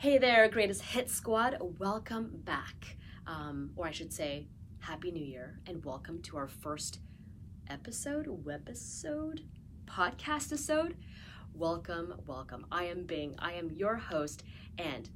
Hey there, Greatest Hit Squad. Welcome back. Or I should say, Happy New Year, and welcome to our first webisode, podcast-isode. Welcome. I am Bing. I am your host, and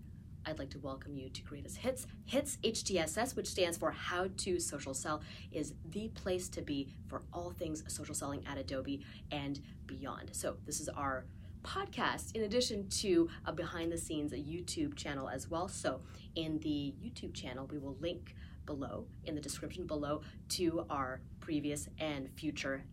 I'd like to welcome you to Greatest Hits HTSS, which stands for How to Social Sell, is the place to be for all things social selling at Adobe and beyond. So this is our podcast in addition to a behind the scenes YouTube channel as well. So in the YouTube channel, we will link below in the description below to our previous and future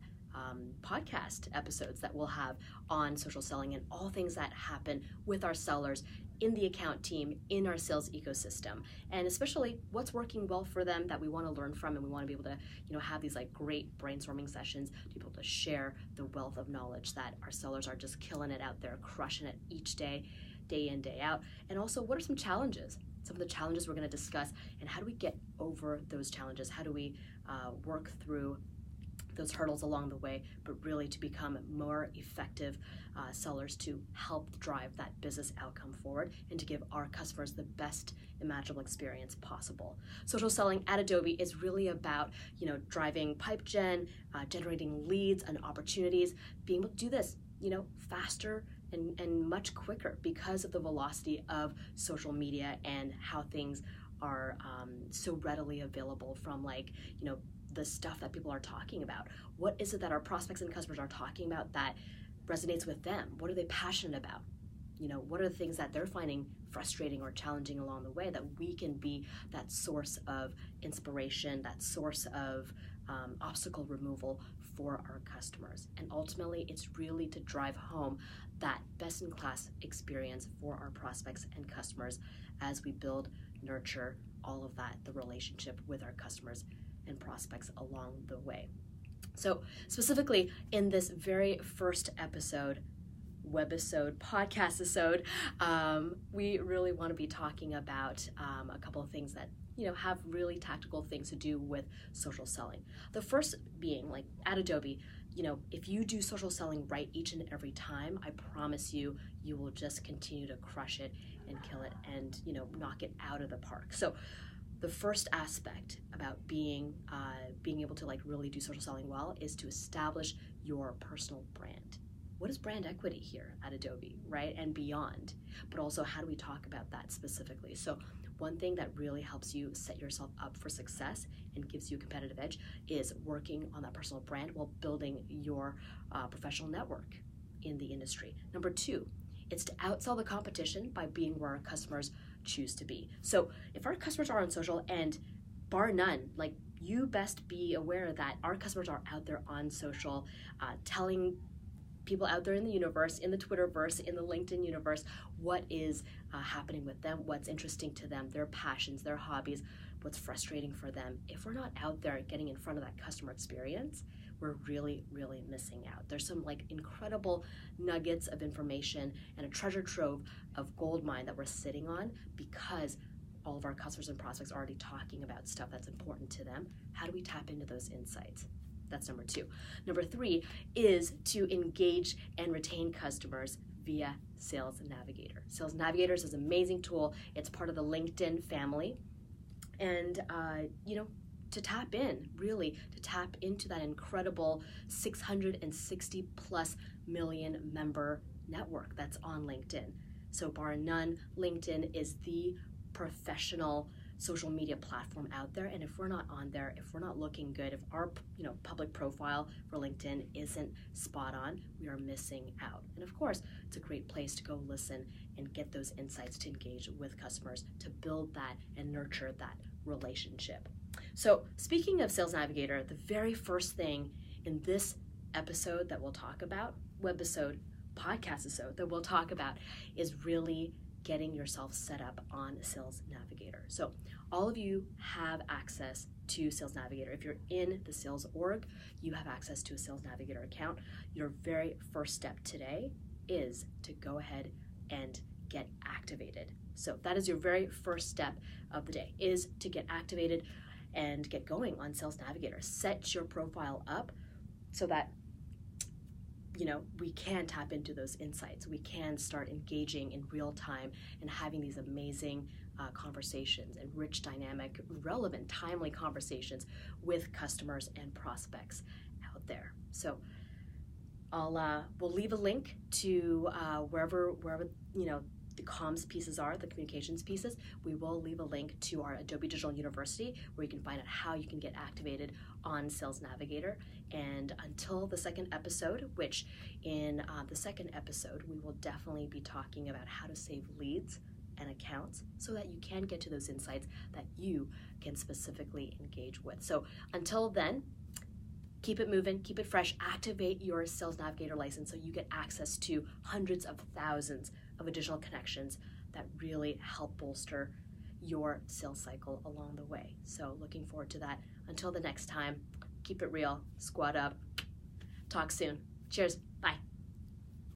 podcast episodes that we'll have on social selling and all things that happen with our sellers in the account team, in our sales ecosystem, and especially what's working well for them that we want to learn from, and we want to be able to, have these like great brainstorming sessions to be able to share the wealth of knowledge that our sellers are just killing it out there, crushing it each day, day in, day out. And also, what are some challenges? Some of the challenges we're going to discuss, and how do we get over those challenges? How do we work through those hurdles along the way, but really to become more effective sellers to help drive that business outcome forward and to give our customers the best imaginable experience possible. Social selling at Adobe is really about, driving pipe gen, generating leads and opportunities, being able to do this, faster and much quicker because of the velocity of social media and how things are so readily available from the stuff that people are talking about. What is it that our prospects and customers are talking about that resonates with them? What are they passionate about? What are the things that they're finding frustrating or challenging along the way that we can be that source of inspiration, that source of obstacle removal for our customers? And ultimately, it's really to drive home that best-in-class experience for our prospects and customers as we build, nurture all of that, the relationship with our customers and prospects along the way. So specifically in this very first webisode, podcast-isode, we really want to be talking about a couple of things that have really tactical things to do with social selling. The first being, at Adobe, if you do social selling right each and every time, I promise you will just continue to crush it and kill it and knock it out of the park. So the first aspect about being able to really do social selling well is to establish your personal brand. What is brand equity here at Adobe, right? And beyond, but also how do we talk about that specifically? So one thing that really helps you set yourself up for success and gives you a competitive edge is working on that personal brand while building your professional network in the industry. Number two, it's to outsell the competition by being where our customers choose to be. So if our customers are on social, and bar none, you best be aware that our customers are out there on social, telling people out there in the universe, in the Twitterverse, in the LinkedIn universe, what is happening with them, what's interesting to them, their passions, their hobbies, what's frustrating for them. If we're not out there getting in front of that customer experience, we're really, really missing out. There's some incredible nuggets of information and a treasure trove of gold mine that we're sitting on because all of our customers and prospects are already talking about stuff that's important to them. How do we tap into those insights? That's number two. Number three is to engage and retain customers via Sales Navigator. Sales Navigator is an amazing tool. It's part of the LinkedIn family. And, to tap into that incredible 660 plus million member network that's on LinkedIn. So bar none, LinkedIn is the professional social media platform out there. And if we're not on there, if we're not looking good, if our public profile for LinkedIn isn't spot on, we are missing out. And of course, it's a great place to go listen and get those insights to engage with customers, to build that and nurture that relationship. So speaking of Sales Navigator, the very first thing in this episode that we'll talk about, podcast-isode that we'll talk about, is really getting yourself set up on Sales Navigator. So all of you have access to Sales Navigator. If you're in the sales org, you have access to a Sales Navigator account. Your very first step today is to go ahead and get activated. So that is your very first step of the day, is to get activated and get going on Sales Navigator. Set your profile up so that we can tap into those insights. We can start engaging in real time and having these amazing conversations and rich, dynamic, relevant, timely conversations with customers and prospects out there. So we'll leave a link to wherever the comms pieces are, the communications pieces. We will leave a link to our Adobe Digital University where you can find out how you can get activated on Sales Navigator. And until the second episode, which in the second episode, we will definitely be talking about how to save leads and accounts so that you can get to those insights that you can specifically engage with. So until then, keep it moving, keep it fresh, activate your Sales Navigator license so you get access to hundreds of thousands of additional connections that really help bolster your sales cycle along the way. So looking forward to that. Until the next time, keep it real, squad up, talk soon. Cheers, bye.